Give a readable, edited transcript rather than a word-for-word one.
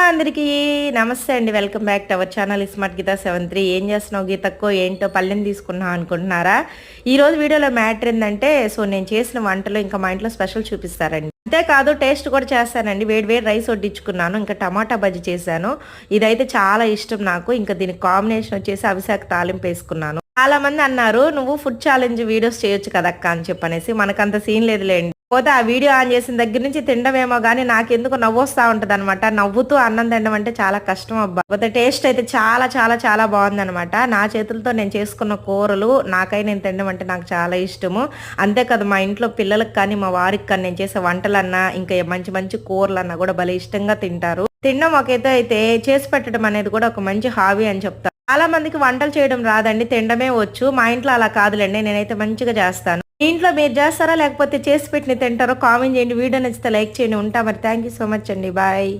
అందరికీ నమస్తే అండి. Welcome back to our channel smart Geetha 73. ఏం చేస్తున్నావు గీతక్కో, ఏంటో పళ్ళెం తీసుకున్నావు అనుకుంటున్నారా? ఈరోజు వీడియోలో మ్యాటర్ ఏంటంటే, నేను చేసిన వంటలు ఇంకా మా ఇంట్లో స్పెషల్ చూపిస్తారండి. అంతేకాదు టేస్ట్ కూడా చేస్తానండి. వేడి వేడి రైస్ వడ్డించుకున్నాను, ఇంకా టమాటా బజ్జీ చేశాను. ఇదైతే చాలా ఇష్టం నాకు. ఇంకా దీనికి కాంబినేషన్ వచ్చేసి అవిశాఖ తాలింపు వేసుకున్నాను. చాలా మంది అన్నారు, నువ్వు ఫుడ్ ఛాలెంజ్ వీడియోస్ చేయొచ్చు కదక్క అని చెప్పనేసి. మనకంత సీన్ లేదులేండి. పోతే ఆ వీడియో ఆన్ చేసిన దగ్గర నుంచి తినడమేమో కానీ నాకెందుకు నవ్వొస్తా ఉంటది అనమాట. నవ్వుతూ అన్నం తినడం అంటే చాలా కష్టం అబ్బా. పోతే టేస్ట్ అయితే చాలా చాలా చాలా బాగుందనమాట. నా చేతులతో నేను చేసుకున్న కూరలు నాకై నేను తినడం అంటే నాకు చాలా ఇష్టము. అంతే కదా, మా ఇంట్లో పిల్లలకు కానీ మా వారికి కానీ నేను చేసే వంటలన్నా ఇంకా మంచి మంచి కూరలన్నా కూడా భలే ఇష్టంగా తింటారు. తినడం ఒకేతో అయితే చేసి పెట్టడం అనేది కూడా ఒక మంచి హాబీ అని చెప్తాను. చాలా మందికి వంటలు చేయడం రాదండి, తినడమే వచ్చు. మా ఇంట్లో అలా కాదులేండి, నేనైతే మంచిగా చేస్తాను. మీ ఇంట్లో మీరు చేస్తారా లేకపోతే చేసి పెట్టిన తింటారో కామెంట్ చేయండి. వీడియో నచ్చితే లైక్ చేయండి. ఉంటా మరి. థ్యాంక్ యూ సో మచ్ అండి. బాయ్.